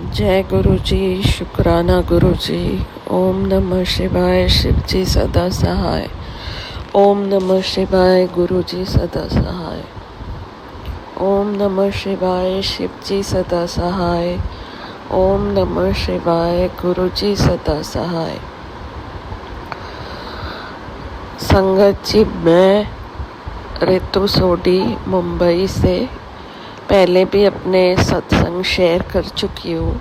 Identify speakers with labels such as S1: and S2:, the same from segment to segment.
S1: जय गुरु जी, शुक्राना गुरु जी। ओम नमः शिवाय, शिव जी सदा सहाय। ओम नमः शिवाय, गुरु जी सदा सहाय। ओम नमः शिवाय, शिव जी सदा सहाय। ओम नमः शिवाय, गुरु जी सदा सहाय। संगत जी, मैं रितु सोडी मुंबई से पहले भी अपने सत्संग शेयर कर चुकी हूँ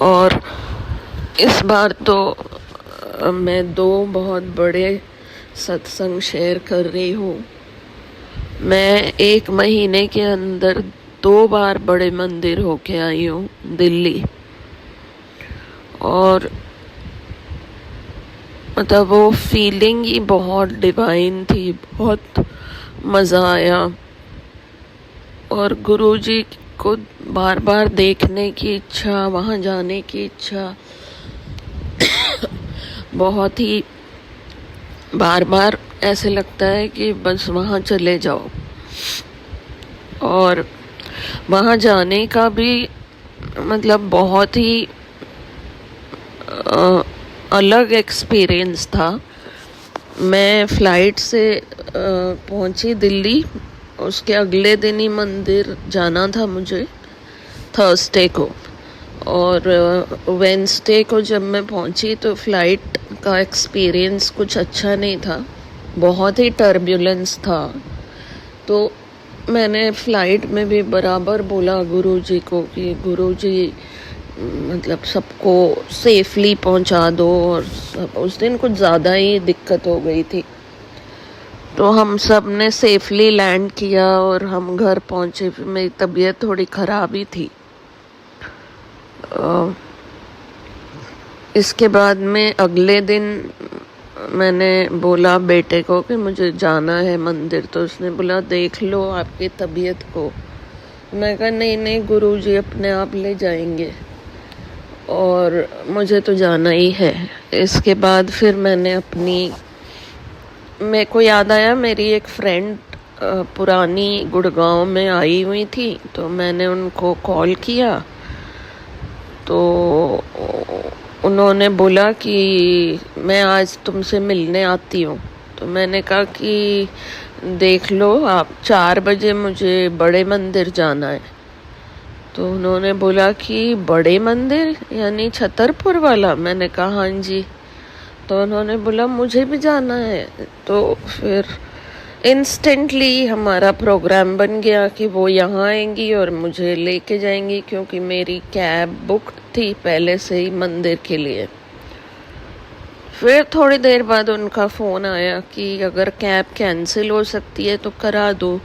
S1: और इस बार तो मैं दो बहुत बड़े सत्संग शेयर कर रही हूँ। मैं एक महीने के अंदर 2 बार बड़े मंदिर होके आई हूँ दिल्ली, और मतलब वो फीलिंग ही बहुत डिवाइन थी, बहुत मज़ा आया। और गुरुजी को बार बार देखने की इच्छा, वहाँ जाने की इच्छा बहुत ही, बार बार ऐसे लगता है कि बस वहाँ चले जाओ। और वहाँ जाने का भी मतलब बहुत ही अलग एक्सपीरियंस था। मैं फ़्लाइट से पहुँची दिल्ली, उसके अगले दिन ही मंदिर जाना था मुझे, थर्सडे को। और वेंसडे को जब मैं पहुंची तो फ़्लाइट का एक्सपीरियंस कुछ अच्छा नहीं था, बहुत ही टर्बुलेंस था। तो मैंने फ़्लाइट में भी बराबर बोला गुरुजी को कि गुरुजी मतलब सबको सेफली पहुंचा दो। और उस दिन कुछ ज़्यादा ही दिक्कत हो गई थी, तो हम सब ने सेफली लैंड किया और हम घर पहुंचे। फिर मेरी तबीयत थोड़ी ख़राब ही थी। इसके बाद में अगले दिन मैंने बोला बेटे को कि मुझे जाना है मंदिर, तो उसने बोला देख लो आपकी तबीयत को। मैं कहा नहीं नहीं गुरुजी अपने आप ले जाएंगे और मुझे तो जाना ही है। इसके बाद फिर मैंने मेरे को याद आया मेरी एक फ्रेंड पुरानी गुड़गांव में आई हुई थी, तो मैंने उनको कॉल किया। तो उन्होंने बोला कि मैं आज तुमसे मिलने आती हूँ। तो मैंने कहा कि देख लो आप, 4 बजे मुझे बड़े मंदिर जाना है। तो उन्होंने बोला कि बड़े मंदिर यानी छतरपुर वाला? मैंने कहा हाँ जी। तो उन्होंने बोला मुझे भी जाना है। तो फिर इंस्टेंटली हमारा प्रोग्राम बन गया कि वो यहाँ आएंगी और मुझे लेके जाएंगी, क्योंकि मेरी कैब बुक थी पहले से ही मंदिर के लिए। फिर थोड़ी देर बाद उनका फ़ोन आया कि अगर कैब कैंसिल हो सकती है तो करा दो,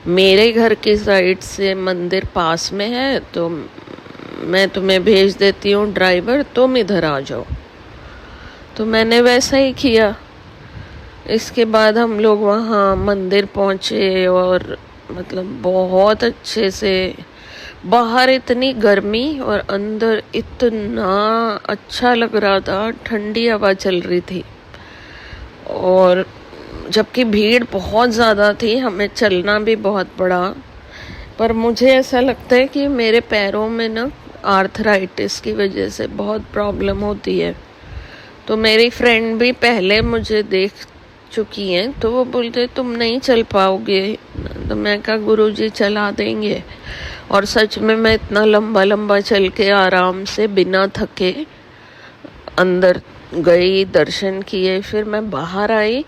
S1: मेरे घर की साइड से मंदिर पास में है, तो मैं तुम्हें भेज देती हूँ ड्राइवर, तुम इधर आ जाओ। तो मैंने वैसा ही किया। इसके बाद हम लोग वहाँ मंदिर पहुँचे और मतलब बहुत अच्छे से, बाहर इतनी गर्मी और अंदर इतना अच्छा लग रहा था, ठंडी हवा चल रही थी। और जबकि भीड़ बहुत ज़्यादा थी, हमें चलना भी बहुत पड़ा। पर मुझे ऐसा लगता है कि मेरे पैरों में ना आर्थराइटिस की वजह से बहुत प्रॉब्लम होती है। तो मेरी फ्रेंड भी पहले मुझे देख चुकी हैं, तो वो बोलते तुम नहीं चल पाओगे। तो मैं कहा गुरुजी चला देंगे। और सच में मैं इतना लंबा लंबा चल के आराम से बिना थके अंदर गई, दर्शन किए। फिर मैं बाहर आई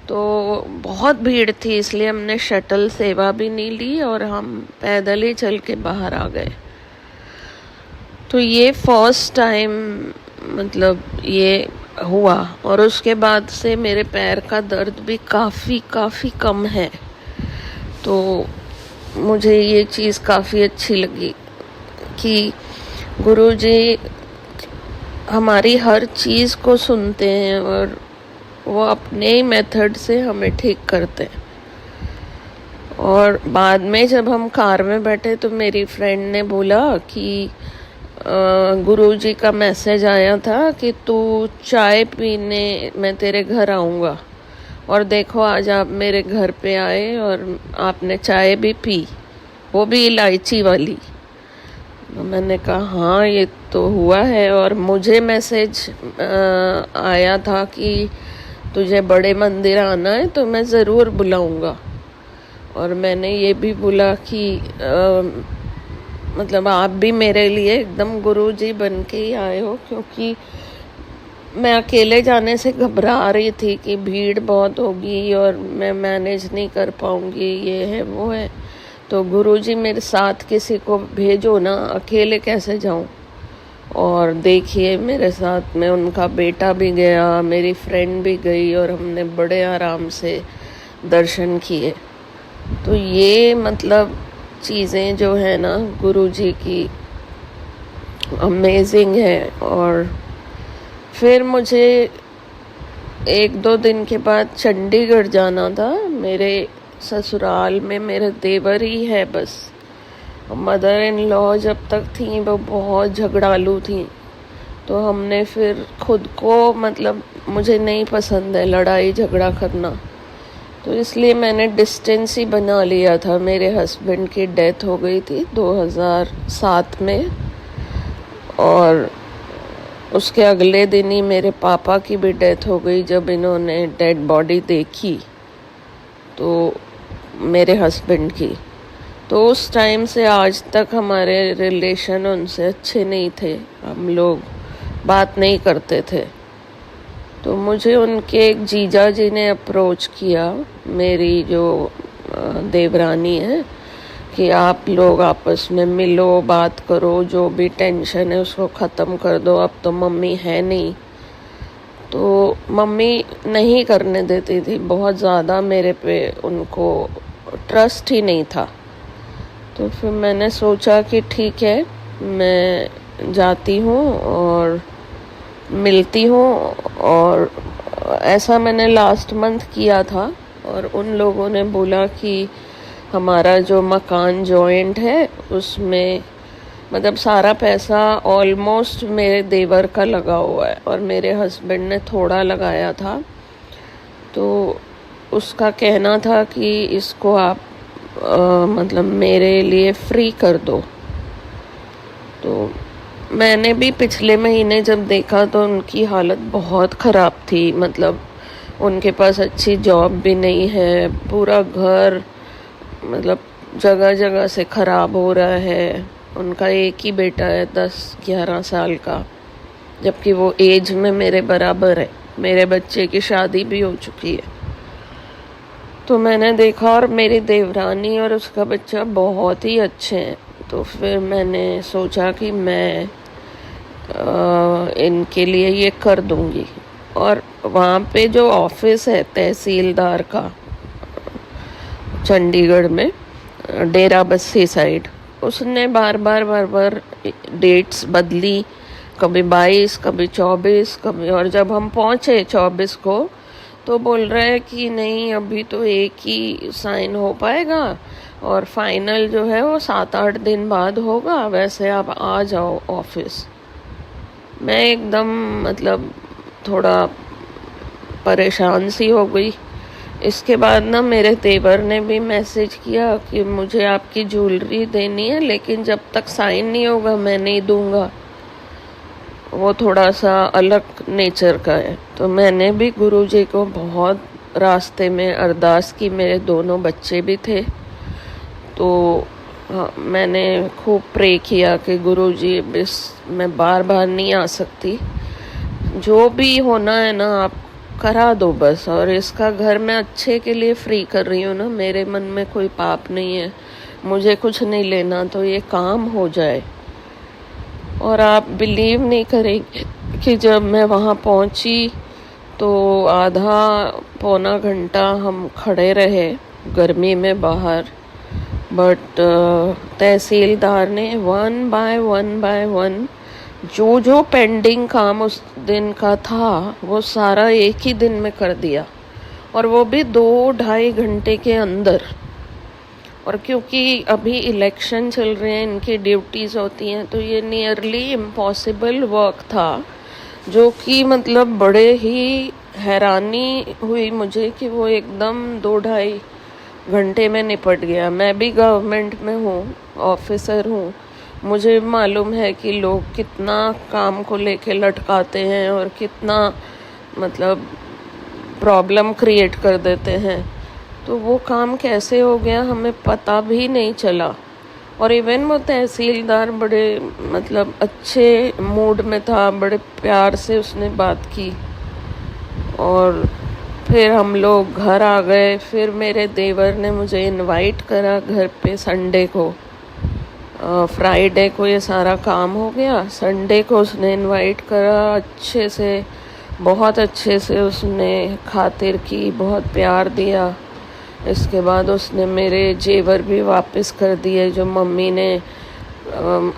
S1: तो बहुत भीड़ थी, इसलिए हमने शटल सेवा भी नहीं ली और हम पैदल ही चल के बाहर आ गए। तो ये फर्स्ट टाइम मतलब ये हुआ। और उसके बाद से मेरे पैर का दर्द भी काफ़ी कम है। तो मुझे ये चीज़ काफ़ी अच्छी लगी कि गुरुजी हमारी हर चीज़ को सुनते हैं और वो अपने ही मेथड से हमें ठीक करते हैं। और बाद में जब हम कार में बैठे तो मेरी फ्रेंड ने बोला कि गुरुजी का मैसेज आया था कि तू चाय पीने मैं तेरे घर आऊँगा, और देखो आज आप मेरे घर पे आए और आपने चाय भी पी, वो भी इलायची वाली। तो मैंने कहा हाँ ये तो हुआ है, और मुझे मैसेज आया था कि तुझे बड़े मंदिर आना है तो मैं ज़रूर बुलाऊंगा। और मैंने ये भी बोला कि मतलब आप भी मेरे लिए एकदम गुरुजी बन के ही आए हो, क्योंकि मैं अकेले जाने से घबरा रही थी कि भीड़ बहुत होगी और मैं मैनेज नहीं कर पाऊंगी, ये है वो है। तो गुरुजी मेरे साथ किसी को भेजो ना, अकेले कैसे जाऊं। और देखिए मेरे साथ में उनका बेटा भी गया, मेरी फ्रेंड भी गई, और हमने बड़े आराम से दर्शन किए। तो ये मतलब चीज़ें जो है ना गुरुजी की, अमेजिंग है। और फिर मुझे 1-2 दिन के बाद चंडीगढ़ जाना था। मेरे ससुराल में मेरे देवर ही है बस। मदर इन लॉ जब तक थी वो बहुत झगड़ालू थी, तो हमने फिर खुद को, मतलब मुझे नहीं पसंद है लड़ाई झगड़ा करना, तो इसलिए मैंने डिस्टेंस ही बना लिया था। मेरे हस्बैंड की डेथ हो गई थी 2007 में, और उसके अगले दिन ही मेरे पापा की भी डेथ हो गई जब इन्होंने डेड बॉडी देखी तो मेरे हस्बैंड की। तो उस टाइम से आज तक हमारे रिलेशन उनसे अच्छे नहीं थे, हम लोग बात नहीं करते थे। तो मुझे उनके एक जीजा जी ने अप्रोच किया, मेरी जो देवरानी है, कि आप लोग आपस में मिलो, बात करो, जो भी टेंशन है उसको ख़त्म कर दो, अब तो मम्मी है नहीं। तो मम्मी नहीं करने देती थी, बहुत ज़्यादा मेरे पे उनको ट्रस्ट ही नहीं था। तो फिर मैंने सोचा कि ठीक है, मैं जाती हूँ और मिलती हूँ। और ऐसा मैंने लास्ट मंथ किया था, और उन लोगों ने बोला कि हमारा जो मकान जॉइंट है उसमें मतलब सारा पैसा ऑलमोस्ट मेरे देवर का लगा हुआ है, और मेरे हस्बैंड ने थोड़ा लगाया था। तो उसका कहना था कि इसको आप मतलब मेरे लिए फ्री कर दो। तो मैंने भी पिछले महीने जब देखा तो उनकी हालत बहुत ख़राब थी, मतलब उनके पास अच्छी जॉब भी नहीं है, पूरा घर मतलब जगह जगह से ख़राब हो रहा है। उनका एक ही बेटा है 10-11 साल का, जबकि वो एज में मेरे बराबर है, मेरे बच्चे की शादी भी हो चुकी है। तो मैंने देखा, और मेरी देवरानी और उसका बच्चा बहुत ही अच्छे हैं। तो फिर मैंने सोचा कि मैं इनके लिए ये कर दूंगी। और वहाँ पे जो ऑफिस है तहसीलदार का चंडीगढ़ में, डेरा बस्सी साइड, उसने बार बार डेट्स बदली, कभी 22, कभी 24, कभी, और जब हम पहुँचे 24 को तो बोल रहे हैं कि नहीं अभी तो एक ही साइन हो पाएगा, और फाइनल जो है वो 7-8 दिन बाद होगा, वैसे आप आ जाओ ऑफिस। मैं एकदम मतलब थोड़ा परेशान सी हो गई। इसके बाद ना मेरे देवर ने भी मैसेज किया कि मुझे आपकी ज्वेलरी देनी है, लेकिन जब तक साइन नहीं होगा मैं नहीं दूंगा। वो थोड़ा सा अलग नेचर का है। तो मैंने भी गुरुजी को बहुत रास्ते में अरदास की, मेरे दोनों बच्चे भी थे, तो मैंने खूब प्रे किया कि गुरुजी बस मैं बार बार नहीं आ सकती, जो भी होना है ना आप करा दो बस। और इसका घर मैं अच्छे के लिए फ्री कर रही हूँ ना, मेरे मन में कोई पाप नहीं है, मुझे कुछ नहीं लेना, तो ये काम हो जाए। और आप बिलीव नहीं करेंगे कि जब मैं वहाँ पहुँची तो आधा पौना घंटा हम खड़े रहे गर्मी में बाहर, बट तहसीलदार ने वन बाय वन जो पेंडिंग काम उस दिन का था वो सारा एक ही दिन में कर दिया, और वो भी 2-2.5 घंटे के अंदर। और क्योंकि अभी इलेक्शन चल रहे हैं, इनकी ड्यूटीज़ होती हैं, तो ये नियरली इम्पॉसिबल वर्क था, जो कि मतलब बड़े ही हैरानी हुई मुझे कि वो एकदम 2-2.5 घंटे में निपट गया। मैं भी गवर्नमेंट में हूँ, ऑफिसर हूँ, मुझे मालूम है कि लोग कितना काम को लेके लटकाते हैं और कितना मतलब प्रॉब्लम क्रिएट कर देते हैं। तो वो काम कैसे हो गया हमें पता भी नहीं चला। और इवन वो तहसीलदार बड़े मतलब अच्छे मूड में था, बड़े प्यार से उसने बात की। और फिर हम लोग घर आ गए। फिर मेरे देवर ने मुझे इनवाइट करा घर पे संडे को। फ्राइडे को ये सारा काम हो गया, संडे को उसने इनवाइट करा। अच्छे से, बहुत अच्छे से उसने खातिर की, बहुत प्यार दिया। इसके बाद उसने मेरे जेवर भी वापस कर दिए जो मम्मी ने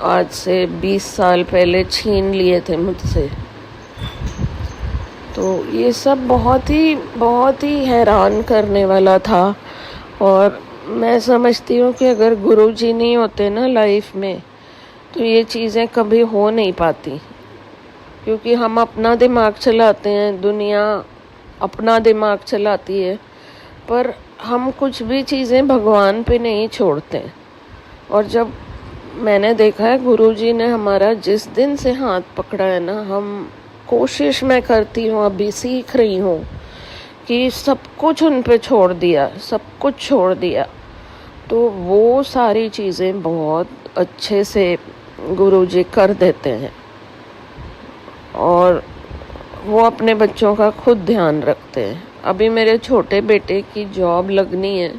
S1: आज से 20 साल पहले छीन लिए थे मुझसे। तो ये सब बहुत ही हैरान करने वाला था। और मैं समझती हूँ कि अगर गुरुजी नहीं होते ना लाइफ में तो ये चीज़ें कभी हो नहीं पाती। क्योंकि हम अपना दिमाग चलाते हैं, दुनिया अपना दिमाग चलाती है, पर हम कुछ भी चीज़ें भगवान पे नहीं छोड़ते। और जब मैंने देखा है गुरुजी ने हमारा जिस दिन से हाथ पकड़ा है ना, हम कोशिश मैं करती हूँ, अभी सीख रही हूँ कि सब कुछ उन पे छोड़ दिया, सब कुछ छोड़ दिया। तो वो सारी चीज़ें बहुत अच्छे से गुरुजी कर देते हैं। और वो अपने बच्चों का खुद ध्यान रखते हैं। अभी मेरे छोटे बेटे की जॉब लगनी है,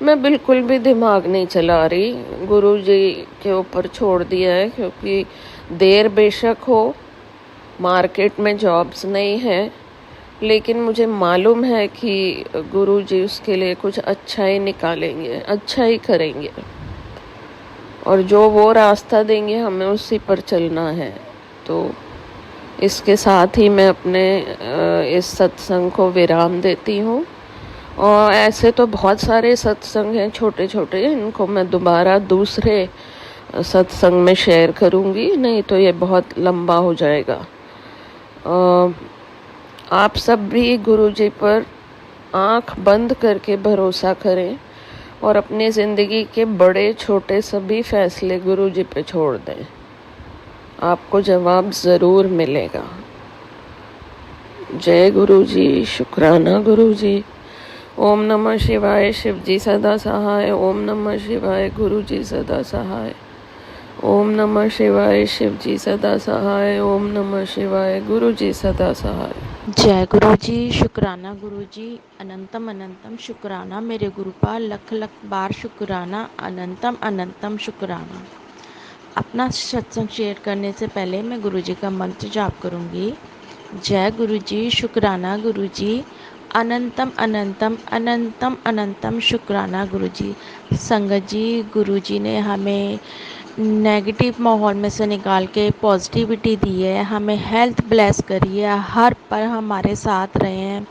S1: मैं बिल्कुल भी दिमाग नहीं चला रही, गुरुजी के ऊपर छोड़ दिया है। क्योंकि देर बेशक हो, मार्केट में जॉब्स नहीं है, लेकिन मुझे मालूम है कि गुरुजी उसके लिए कुछ अच्छा ही निकालेंगे, अच्छा ही करेंगे। और जो वो रास्ता देंगे हमें उसी पर चलना है। तो इसके साथ ही मैं अपने इस सत्संग को विराम देती हूँ। और ऐसे तो बहुत सारे सत्संग हैं छोटे छोटे, इनको मैं दोबारा दूसरे सत्संग में शेयर करूँगी, नहीं तो ये बहुत लंबा हो जाएगा। आप सब भी गुरुजी पर आँख बंद करके भरोसा करें और अपनी ज़िंदगी के बड़े छोटे सभी फैसले गुरुजी पे छोड़ दें, आपको जवाब ज़रूर मिलेगा। जय गुरुजी, शुक्राना गुरुजी। ओम नमः शिवाय, शिवजी सदा सहाय। ओम नमः शिवाय, गुरुजी सदा सहाय। ओम नमः शिवाय, शिवजी सदा सहाय। ओम नमः शिवाय, गुरुजी सदा सहाय।
S2: जय गुरुजी, शुक्राना गुरुजी, अनंतम अनंतम शुक्राना मेरे गुरुपाल, लख लख बार शुक्राना, अनंतम अनंतम शुक्राना। अपना सत्संग शेयर करने से पहले मैं गुरुजी का मंत्र जाप करूंगी। जय गुरुजी, शुक्राना गुरुजी, अनंतम अनंतम अनंतम अनंतम शुक्राना गुरुजी। संगत जी, गुरुजी ने हमें नेगेटिव माहौल में से निकाल के पॉजिटिविटी दी है, हमें हेल्थ ब्लेस करी है, हर पल हमारे साथ रहे हैं,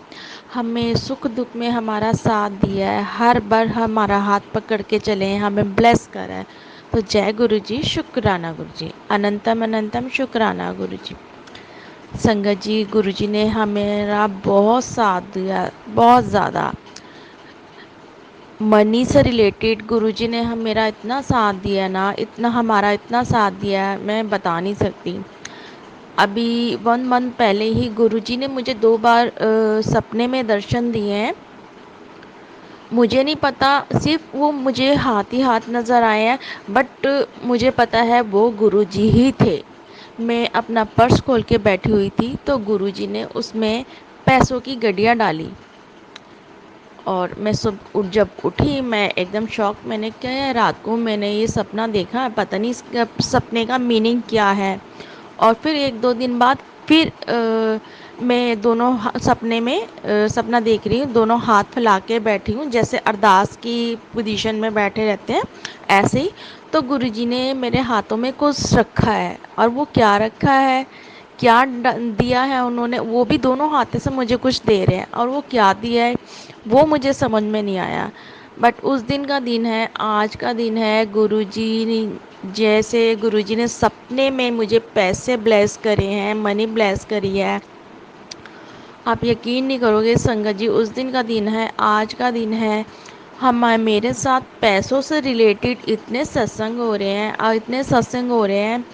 S2: हमें सुख दुख में हमारा साथ दिया है, हर बार हमारा हाथ पकड़ के चले हैं, हमें ब्लेस करा है। तो जय गुरु जी, शुक्राना गुरु जी, अनंतम अनंतम शुक्राना गुरु जी। संगत जी, गुरु जी ने हमेरा बहुत साथ दिया, बहुत ज़्यादा मनी से रिलेटेड गुरुजी ने हम मेरा इतना साथ दिया ना, इतना हमारा इतना साथ दिया है, मैं बता नहीं सकती। अभी 1 मंथ पहले ही गुरुजी ने मुझे 2 बार सपने में दर्शन दिए हैं। मुझे नहीं पता, सिर्फ वो मुझे हाथ ही हाथ नज़र आए हैं, बट मुझे पता है वो गुरुजी ही थे। मैं अपना पर्स खोल के बैठी हुई थी तो गुरुजी ने उसमें पैसों की गड्डियाँ डाली और मैं जब उठी मैं एकदम शॉक। मैंने क्या है, रात को मैंने ये सपना देखा है, पता नहीं इसका सपने का मीनिंग क्या है। और फिर 1-2 दिन बाद फिर मैं दोनों सपने में सपना देख रही हूँ, दोनों हाथ फैला के बैठी हूँ, जैसे अरदास की पोजीशन में बैठे रहते हैं ऐसे ही। तो गुरुजी ने मेरे हाथों में कुछ रखा है, और वो क्या रखा है, क्या दिया है उन्होंने, वो भी दोनों हाथों से मुझे कुछ दे रहे हैं, और वो क्या दिया है वो मुझे समझ में नहीं आया। बट उस दिन का दिन है, आज का दिन है। गुरुजी ने जैसे गुरुजी ने सपने में मुझे पैसे ब्लेस करे हैं, मनी ब्लेस करी है, आप यकीन नहीं करोगे संगत जी। उस दिन का दिन है, आज का दिन है, हम मेरे साथ पैसों से रिलेटेड इतने सत्संग हो रहे हैं और इतने सत्संग हो रहे हैं,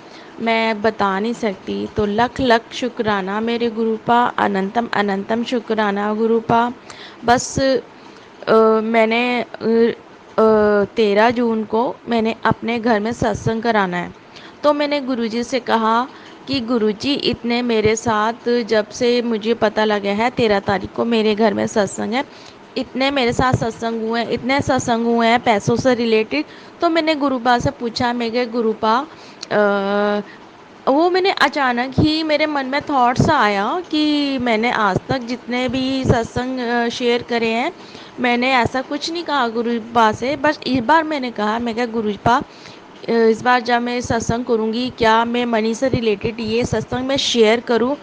S2: मैं बता नहीं सकती। तो लख लख शुक्राना मेरे गुरुपा, अनंतम अनंतम शुक्राना गुरुपा। बस मैंने 13 जून को मैंने अपने घर में सत्संग कराना है। तो मैंने गुरुजी से कहा कि गुरुजी, इतने मेरे साथ जब से मुझे पता लगा है 13 तारीख को मेरे घर में सत्संग है, इतने मेरे साथ सत्संग हुए हैं, इतने सत्संग हुए हैं पैसों से रिलेटेड। तो मैंने गुरुपा से पूछा, मैं कहा गुरुपा, वो मैंने अचानक ही मेरे मन में थॉट्स आया कि मैंने आज तक जितने भी सत्संग शेयर करे हैं, मैंने ऐसा कुछ नहीं कहा गुरुपा से। बस इस बार मैंने कहा, मैं क्या गुरुपा, इस बार जब मैं सत्संग करूँगी, क्या मैं मनी से रिलेटेड ये सत्संग में शेयर करूँ?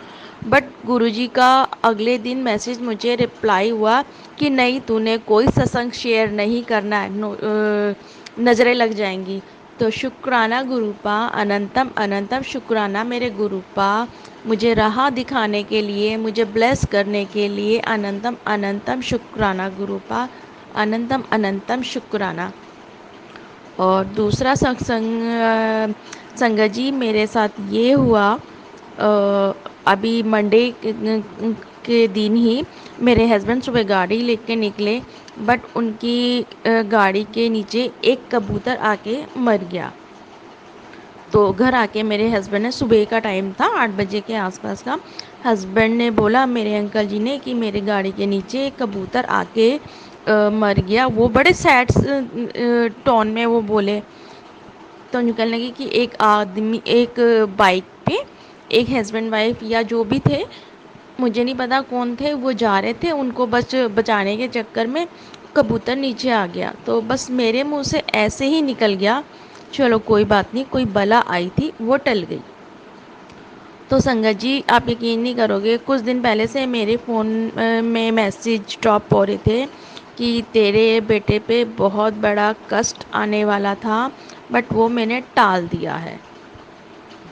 S2: बट गुरुजी का अगले दिन मैसेज मुझे रिप्लाई हुआ कि नहीं, तूने कोई सत्संग शेयर नहीं करना है, नज़रें लग जाएंगी। तो शुक्राना गुरुपा, अनंतम अनंतम शुक्राना मेरे गुरुपा, मुझे राह दिखाने के लिए, मुझे ब्लेस करने के लिए अनंतम अनंतम शुक्राना गुरुपा, अनंतम अनंतम शुक्राना। और दूसरा सत्संग संगत जी मेरे साथ ये हुआ, अभी मंडे के दिन ही मेरे हस्बैंड सुबह गाड़ी लेके निकले, बट उनकी गाड़ी के नीचे एक कबूतर आके मर गया। तो घर आके मेरे हस्बैंड ने, सुबह का टाइम था 8 बजे के आसपास का, हस्बैंड ने बोला मेरे अंकल जी ने कि मेरे गाड़ी के नीचे एक कबूतर आके मर गया। वो बड़े सैड टोन में वो बोले। तो निकलने लगी कि एक आदमी, एक बाइक पे एक हस्बैंड वाइफ या जो भी थे, मुझे नहीं पता कौन थे, वो जा रहे थे, उनको बस बचाने के चक्कर में कबूतर नीचे आ गया। तो बस मेरे मुंह से ऐसे ही निकल गया, चलो कोई बात नहीं, कोई बला आई थी वो टल गई। तो संगत जी, आप यकीन नहीं करोगे, कुछ दिन पहले से मेरे फ़ोन में मैसेज ड्रॉप हो रहे थे कि तेरे बेटे पे बहुत बड़ा कष्ट आने वाला था, बट वो मैंने टाल दिया है।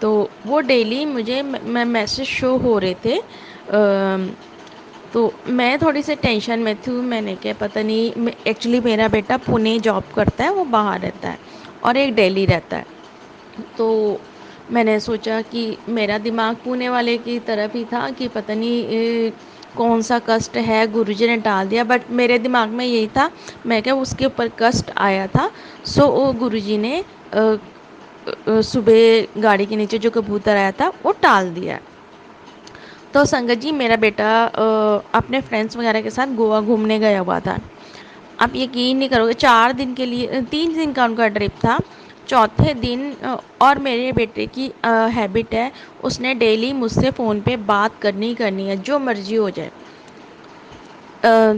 S2: तो वो डेली मुझे मैसेज शो हो रहे थे। तो मैं थोड़ी सी टेंशन में थी, मैंने क्या पता नहीं, एक्चुअली मेरा बेटा पुणे जॉब करता है, वो बाहर रहता है, और एक दिल्ली रहता है। तो मैंने सोचा कि मेरा दिमाग पुणे वाले की तरफ ही था कि पता नहीं कौन सा कष्ट है, गुरुजी ने डाल दिया। बट मेरे दिमाग में यही था, मैं क्या उसके ऊपर कष्ट आया था, सो वो गुरुजी ने सुबह गाड़ी के नीचे जो कबूतर आया था वो टाल दिया। तो संगत जी, मेरा बेटा अपने फ्रेंड्स वगैरह के साथ गोवा घूमने गया हुआ था। आप यकीन नहीं करोगे, 4 दिन के लिए, 3 दिन का उनका ट्रिप था। चौथे दिन और मेरे बेटे की हैबिट है, उसने डेली मुझसे फ़ोन पे बात करनी करनी है, जो मर्जी हो जाए।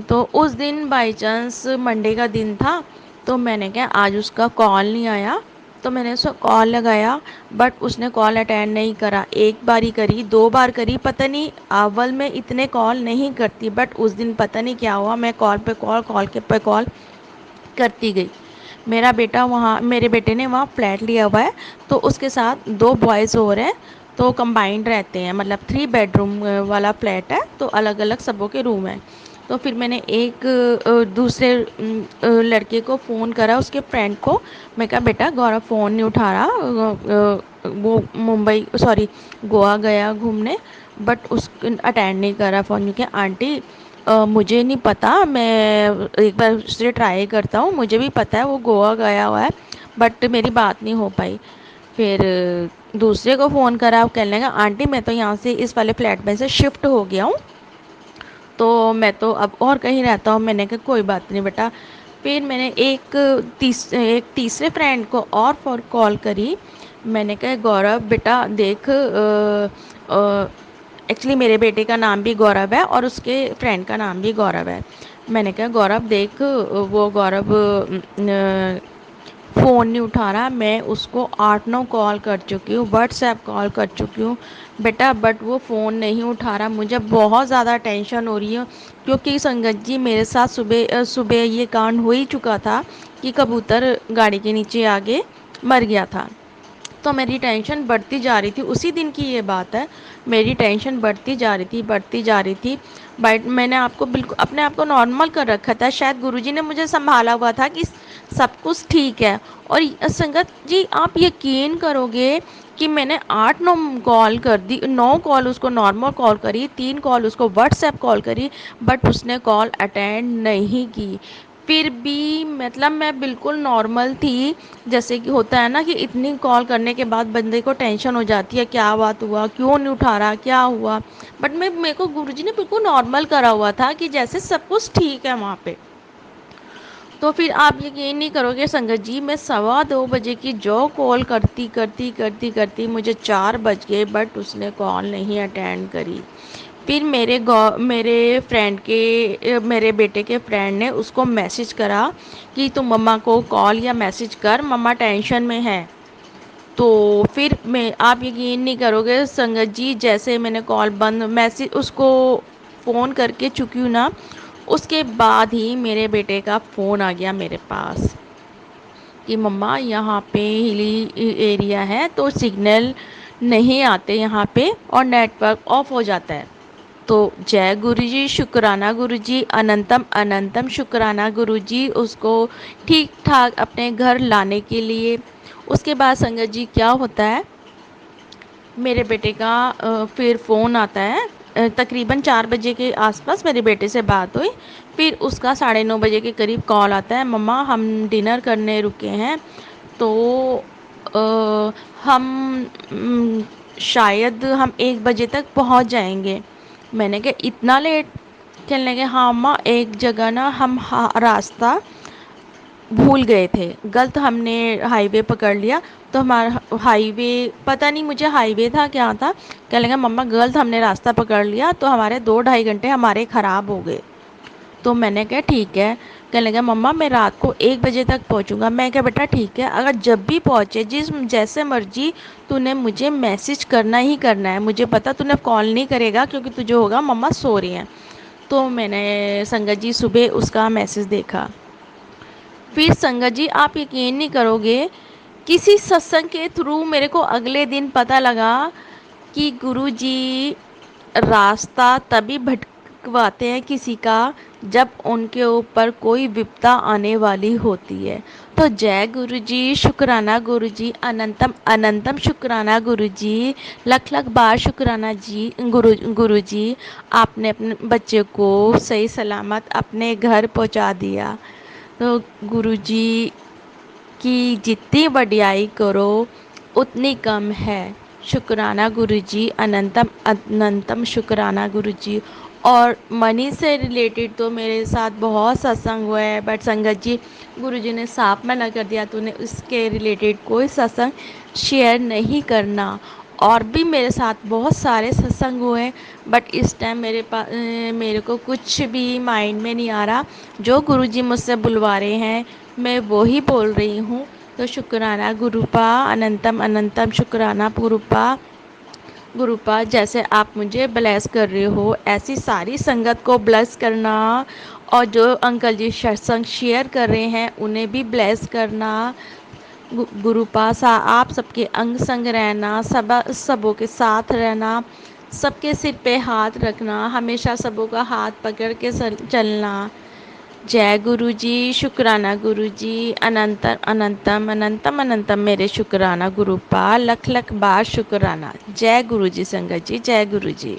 S2: तो उस दिन बाई चांस मंडे का दिन था, तो मैंने कहा आज उसका कॉल नहीं आया, तो मैंने उसको कॉल लगाया, बट उसने कॉल अटेंड नहीं करा। एक बार ही करी, 2 बार करी, पता नहीं, अव्वल में इतने कॉल नहीं करती, बट उस दिन पता नहीं क्या हुआ, मैं कॉल पे कॉल, कॉल के पे कॉल करती गई। मेरा बेटा वहाँ, मेरे बेटे ने वहाँ फ्लैट लिया हुआ है, तो उसके साथ 2 बॉयज़ और हैं, तो कंबाइंड रहते हैं, मतलब 3 बेडरूम वाला फ्लैट है, तो अलग अलग सबों के रूम हैं। तो फिर मैंने एक दूसरे लड़के को फ़ोन करा, उसके फ्रेंड को। मैं कहा बेटा, गौरव फ़ोन नहीं उठा रहा, वो मुंबई, सॉरी, गोवा गया घूमने, बट उस अटेंड नहीं करा फ़ोन। क्योंकि आंटी मुझे नहीं पता, मैं एक बार उससे ट्राई करता हूँ, मुझे भी पता है वो गोवा गया हुआ है, बट मेरी बात नहीं हो पाई। फिर दूसरे को फ़ोन करा, कहने लगा आंटी मैं तो यहाँ से इस वाले फ्लैट में से शिफ्ट हो गया हूँ, तो मैं तो अब और कहीं रहता हूँ। मैंने कहा कोई बात नहीं बेटा। फिर मैंने एक तीसरे फ्रेंड को और फॉर कॉल करी। मैंने कहा गौरव बेटा देख, एक्चुअली मेरे बेटे का नाम भी गौरव है और उसके फ्रेंड का नाम भी गौरव है। मैंने कहा गौरव देख, वो गौरव फ़ोन नहीं उठा रहा, मैं उसको 8-9 कॉल कर चुकी हूँ, व्हाट्सएप कॉल कर चुकी हूँ बेटा, बट वो फ़ोन नहीं उठा रहा। मुझे बहुत ज़्यादा टेंशन हो रही है, क्योंकि संगत जी मेरे साथ सुबह सुबह ये कांड हो ही चुका था कि कबूतर गाड़ी के नीचे आगे मर गया था। तो मेरी टेंशन बढ़ती जा रही थी। उसी दिन की ये बात है, मेरी टेंशन बढ़ती जा रही थी, बढ़ती जा रही थी। बट मैंने आपको बिल्कुल अपने आप को नॉर्मल कर रखा था। शायद गुरुजी ने मुझे सँभाला हुआ था कि सब कुछ ठीक है। और संगत जी, आप यकीन करोगे कि मैंने 8-9 कॉल कर दी, 9 कॉल उसको नॉर्मल कॉल करी, 3 कॉल उसको व्हाट्सएप कॉल करी, बट उसने कॉल अटेंड नहीं की। फिर भी मतलब मैं बिल्कुल नॉर्मल थी। जैसे कि होता है ना कि इतनी कॉल करने के बाद बंदे को टेंशन हो जाती है, क्या बात हुआ, क्यों नहीं उठा रहा, क्या हुआ। बट मैं मेरे को गुरुजी ने बिल्कुल नॉर्मल करा हुआ था कि जैसे सब कुछ ठीक है वहाँ पे। तो फिर आप यकीन नहीं करोगे संगत जी, मैं 2:15 की जो कॉल करती करती करती करती मुझे 4 बज गए, बट उसने कॉल नहीं अटेंड करी। फिर मेरे फ्रेंड के मेरे बेटे के फ्रेंड ने उसको मैसेज करा कि तुम मम्मा को कॉल या मैसेज कर, मम्मा टेंशन में है। तो फिर मैं आप यकीन नहीं करोगे संगत जी, जैसे मैंने कॉल बंद मैसेज उसको फ़ोन करके चुकी हूँ ना, उसके बाद ही मेरे बेटे का फ़ोन आ गया मेरे पास कि मम्मा यहाँ पे हिली एरिया है तो सिग्नल नहीं आते यहाँ पे और नेटवर्क ऑफ हो जाता है। तो जय गुरुजी, शुक्राना गुरुजी, अनंतम अनंतम शुक्राना गुरुजी उसको ठीक ठाक अपने घर लाने के लिए। उसके बाद संगत जी क्या होता है, मेरे बेटे का फिर फ़ोन आता है। तकरीबन 4 बजे के आसपास मेरे बेटे से बात हुई। फिर उसका 9:30 बजे के करीब कॉल आता है, मम्मा हम डिनर करने रुके हैं, तो अ, हम शायद हम 1 बजे तक पहुंच जाएंगे। मैंने कहा इतना लेट? कहने लगे हाँ अम्मा, एक जगह ना हम रास्ता भूल गए थे, गलत हमने हाईवे पकड़ लिया। तो हमारा हाईवे पता नहीं मुझे हाईवे था क्या था। कहने लगा मम्मा गलत हमने रास्ता पकड़ लिया, तो हमारे 2-2.5 घंटे हमारे ख़राब हो गए। तो मैंने कहा ठीक है। कहने लगा मम्मा मैं रात को 1 बजे तक पहुंचूंगा। मैं कहा बेटा ठीक है, अगर जब भी पहुंचे जिस जैसे मर्जी तूने मुझे मैसेज करना ही करना है। मुझे पता तूने कॉल नहीं करेगा क्योंकि तुझे होगा मम्मा सो रही हैं। तो मैंने संगत जी सुबह उसका मैसेज देखा। फिर संगत जी आप यकीन नहीं करोगे, किसी सत्संग के थ्रू मेरे को अगले दिन पता लगा कि गुरुजी रास्ता तभी भटकवाते हैं किसी का जब उनके ऊपर कोई विपदा आने वाली होती है। तो जय गुरुजी, शुक्राना गुरुजी, अनंतम अनंतम शुक्राना गुरुजी, लख लख बार शुक्राना जी गुरुजी, आपने अपने बच्चे को सही सलामत अपने घर पहुंचा दिया। तो गुरुजी की जितनी वडियाई करो उतनी कम है। शुक्राना गुरुजी, अनंतम अनंतम शुक्राना गुरुजी। और मनी से रिलेटेड तो मेरे साथ बहुत सत्संग हुआ है, बट संगत जी गुरुजी ने साफ मना कर दिया, तूने उसके रिलेटेड कोई सत्संग शेयर नहीं करना। और भी मेरे साथ बहुत सारे सत्संग हुए, बट इस टाइम मेरे को कुछ भी माइंड में नहीं आ रहा। जो गुरुजी मुझसे बुलवा रहे हैं मैं वो ही बोल रही हूँ। तो शुक्राना गुरुपा, अनंतम अनंतम शुक्राना गुरुपा। गुरुपा जैसे आप मुझे ब्लेस कर रहे हो ऐसी सारी संगत को ब्लेस करना, और जो अंकल जी सत्संग शेयर कर रहे हैं उन्हें भी ब्लेस करना। गुरुपा सा आप सबके अंग संग रहना, सबों के साथ रहना, सबके सिर पे हाथ रखना, हमेशा सबों का हाथ पकड़ के चलना। जय गुरुजी, शुक्राना गुरुजी, अनंतम अनंतम अनंतम अनंतम मेरे शुक्राना गुरुपा, लख लख बार शुक्राना। जय गुरुजी संगत जी, जय गुरुजी।